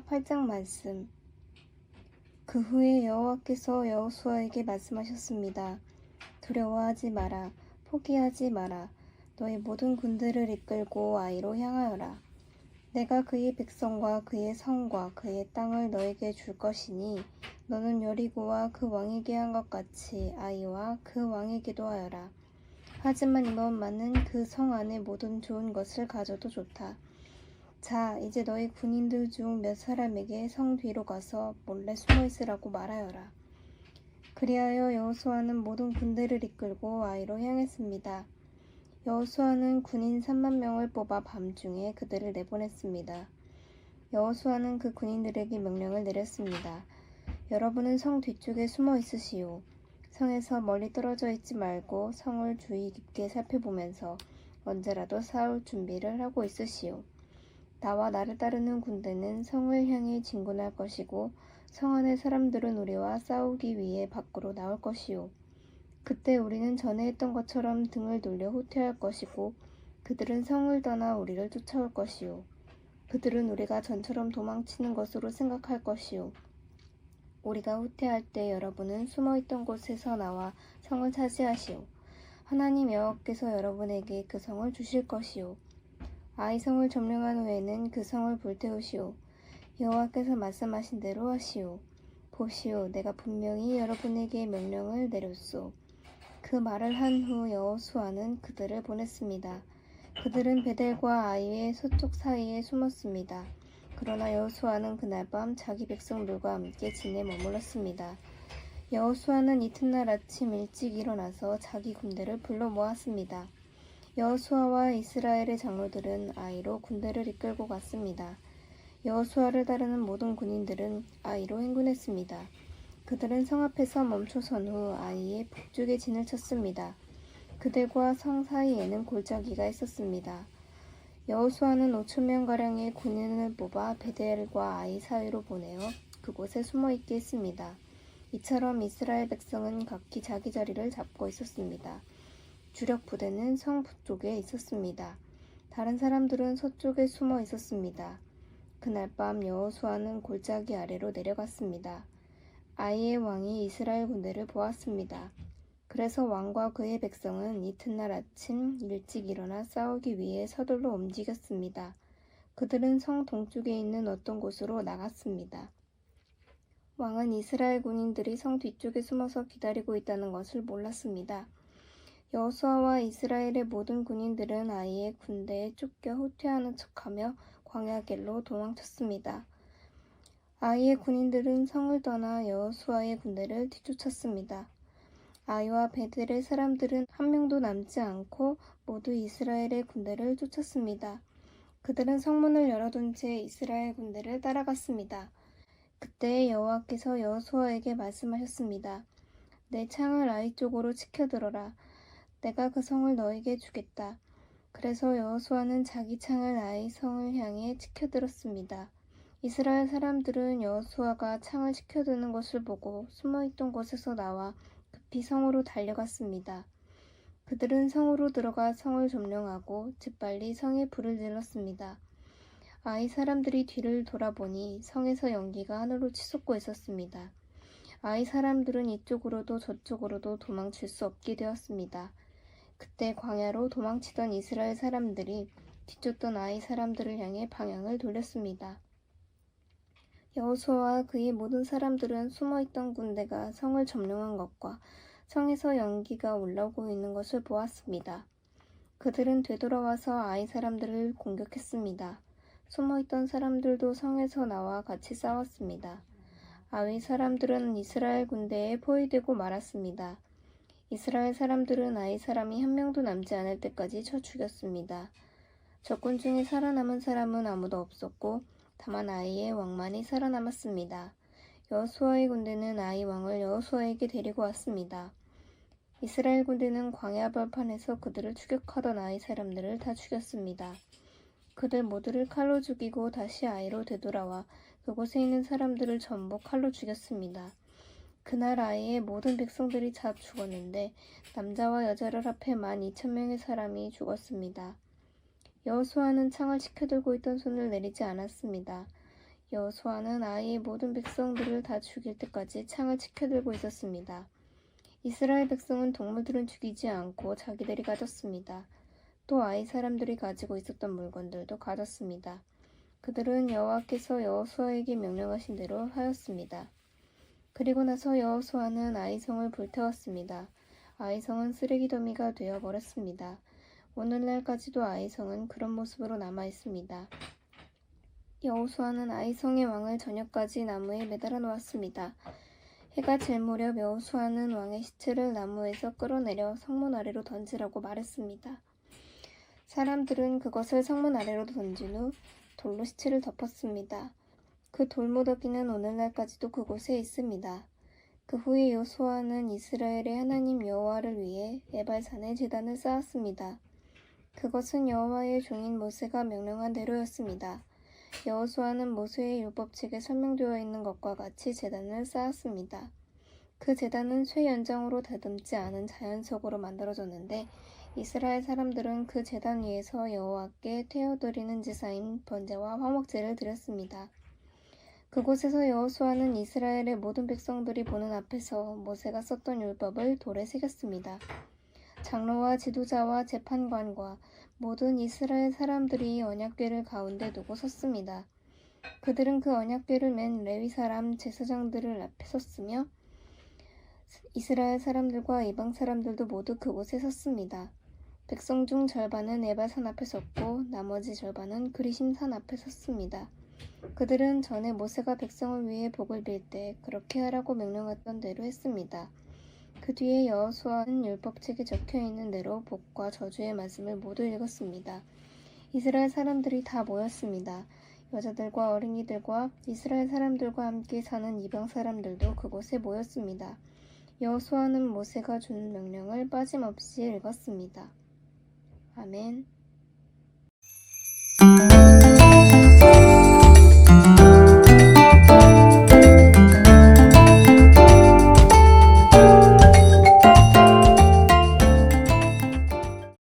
여호수아 8장 말씀. 그 후에 여호와께서 여호수아에게 말씀하셨습니다. 두려워하지 마라. 포기하지 마라. 너의 모든 군대를 이끌고 아이로 향하여라. 내가 그의 백성과 그의 성과 그의 땅을 너에게 줄 것이니 너는 여리고와 그 왕에게 한 것 같이 아이와 그 왕에게도 하여라. 하지만 이번만은 그 성 안에 모든 좋은 것을 가져도 좋다. 자, 이제 너희 군인들 중 몇 사람에게 성 뒤로 가서 몰래 숨어 있으라고 말하여라. 그리하여 여호수아는 모든 군대를 이끌고 아이로 향했습니다. 여호수아는 군인 3만 명을 뽑아 밤중에 그들을 내보냈습니다. 여호수아는 그 군인들에게 명령을 내렸습니다. 여러분은 성 뒤쪽에 숨어 있으시오. 성에서 멀리 떨어져 있지 말고 성을 주의 깊게 살펴보면서 언제라도 싸울 준비를 하고 있으시오. 나와 나를 따르는 군대는 성을 향해 진군할 것이고 성 안의 사람들은 우리와 싸우기 위해 밖으로 나올 것이오. 그때 우리는 전에 했던 것처럼 등을 돌려 후퇴할 것이고 그들은 성을 떠나 우리를 쫓아올 것이오. 그들은 우리가 전처럼 도망치는 것으로 생각할 것이오. 우리가 후퇴할 때 여러분은 숨어있던 곳에서 나와 성을 차지하시오. 하나님 여호와께서 여러분에게 그 성을 주실 것이오. 아이 성을 점령한 후에는 그 성을 불태우시오. 여호와께서 말씀하신 대로 하시오. 보시오, 내가 분명히 여러분에게 명령을 내렸소. 그 말을 한 후 여호수아는 그들을 보냈습니다. 그들은 베델과 아이의 서쪽 사이에 숨었습니다. 그러나 여호수아는 그날 밤 자기 백성들과 함께 진에 머물렀습니다. 여호수아는 이튿날 아침 일찍 일어나서 자기 군대를 불러 모았습니다. 여호수아와 이스라엘의 장로들은 아이로 군대를 이끌고 갔습니다. 여호수아를 따르는 모든 군인들은 아이로 행군했습니다. 그들은 성 앞에서 멈춰선 후 아이의 북쪽에 진을 쳤습니다. 그들과 성 사이에는 골짜기가 있었습니다. 여호수아는 5,000명가량의 군인을 뽑아 베델과 아이 사이로 보내어 그곳에 숨어있게 했습니다. 이처럼 이스라엘 백성은 각기 자기 자리를 잡고 있었습니다. 주력 부대는 성 북쪽에 있었습니다. 다른 사람들은 서쪽에 숨어 있었습니다. 그날 밤 여호수아는 골짜기 아래로 내려갔습니다. 아이의 왕이 이스라엘 군대를 보았습니다. 그래서 왕과 그의 백성은 이튿날 아침 일찍 일어나 싸우기 위해 서둘러 움직였습니다. 그들은 성 동쪽에 있는 어떤 곳으로 나갔습니다. 왕은 이스라엘 군인들이 성 뒤쪽에 숨어서 기다리고 있다는 것을 몰랐습니다. 여호수아와 이스라엘의 모든 군인들은 아이의 군대에 쫓겨 후퇴하는 척하며 광야길로 도망쳤습니다. 아이의 군인들은 성을 떠나 여호수아의 군대를 뒤쫓았습니다. 아이와 베델의 사람들은 한 명도 남지 않고 모두 이스라엘의 군대를 쫓았습니다. 그들은 성문을 열어둔 채 이스라엘 군대를 따라갔습니다. 그때 여호와께서 여호수아에게 말씀하셨습니다. 내 창을 아이 쪽으로 치켜들어라. 내가 그 성을 너에게 주겠다. 그래서 여호수아는 자기 창을 아이 성을 향해 치켜들었습니다. 이스라엘 사람들은 여호수아가 창을 치켜드는 것을 보고 숨어있던 곳에서 나와 급히 성으로 달려갔습니다. 그들은 성으로 들어가 성을 점령하고 재빨리 성에 불을 질렀습니다. 아이 사람들이 뒤를 돌아보니 성에서 연기가 하늘로 치솟고 있었습니다. 아이 사람들은 이쪽으로도 저쪽으로도 도망칠 수 없게 되었습니다. 그때 광야로 도망치던 이스라엘 사람들이 뒤쫓던 아이 사람들을 향해 방향을 돌렸습니다. 여호수아와 그의 모든 사람들은 숨어있던 군대가 성을 점령한 것과 성에서 연기가 올라오고 있는 것을 보았습니다. 그들은 되돌아와서 아이 사람들을 공격했습니다. 숨어있던 사람들도 성에서 나와 같이 싸웠습니다. 아이 사람들은 이스라엘 군대에 포위되고 말았습니다. 이스라엘 사람들은 아이 사람이 한 명도 남지 않을 때까지 쳐 죽였습니다. 적군 중에 살아남은 사람은 아무도 없었고 다만 아이의 왕만이 살아남았습니다. 여호수아의 군대는 아이 왕을 여호수아에게 데리고 왔습니다. 이스라엘 군대는 광야 벌판에서 그들을 추격하던 아이 사람들을 다 죽였습니다. 그들 모두를 칼로 죽이고 다시 아이로 되돌아와 그곳에 있는 사람들을 전부 칼로 죽였습니다. 그날 아이의 모든 백성들이 다 죽었는데 남자와 여자를 합해 12,000명의 사람이 죽었습니다. 여호수아는 창을 치켜들고 있던 손을 내리지 않았습니다. 여호수아는 아이의 모든 백성들을 다 죽일 때까지 창을 치켜들고 있었습니다. 이스라엘 백성은 동물들은 죽이지 않고 자기들이 가졌습니다. 또 아이 사람들이 가지고 있었던 물건들도 가졌습니다. 그들은 여호와께서 여호수아에게 명령하신 대로 하였습니다. 그리고 나서 여호수아는 아이성을 불태웠습니다. 아이성은 쓰레기 더미가 되어버렸습니다. 오늘날까지도 아이성은 그런 모습으로 남아있습니다. 여호수아는 아이성의 왕을 저녁까지 나무에 매달아 놓았습니다. 해가 질 무렵 여호수아는 왕의 시체를 나무에서 끌어내려 성문 아래로 던지라고 말했습니다. 사람들은 그것을 성문 아래로 던진 후 돌로 시체를 덮었습니다. 그 돌무더기는 오늘날까지도 그곳에 있습니다. 그 후에 여호수아는 이스라엘의 하나님 여호와를 위해 에발산에 제단을 쌓았습니다. 그것은 여호와의 종인 모세가 명령한 대로였습니다. 여호수아는 모세의 율법책에 설명되어 있는 것과 같이 제단을 쌓았습니다. 그 제단은 쇠 연장으로 다듬지 않은 자연석으로 만들어졌는데 이스라엘 사람들은 그 제단 위에서 여호와께 태워드리는 제사인 번제와 화목제를 드렸습니다. 그곳에서 여호수아는 이스라엘의 모든 백성들이 보는 앞에서 모세가 썼던 율법을 돌에 새겼습니다. 장로와 지도자와 재판관과 모든 이스라엘 사람들이 언약궤를 가운데 두고 섰습니다. 그들은 그 언약궤를 맨 레위 사람 제사장들을 앞에 섰으며 이스라엘 사람들과 이방 사람들도 모두 그곳에 섰습니다. 백성 중 절반은 에발산 앞에 섰고 나머지 절반은 그리심산 앞에 섰습니다. 그들은 전에 모세가 백성을 위해 복을 빌 때 그렇게 하라고 명령했던 대로 했습니다. 그 뒤에 여호수아는 율법책에 적혀있는 대로 복과 저주의 말씀을 모두 읽었습니다. 이스라엘 사람들이 다 모였습니다. 여자들과 어린이들과 이스라엘 사람들과 함께 사는 이방 사람들도 그곳에 모였습니다. 여호수아는 모세가 준 명령을 빠짐없이 읽었습니다. 아멘.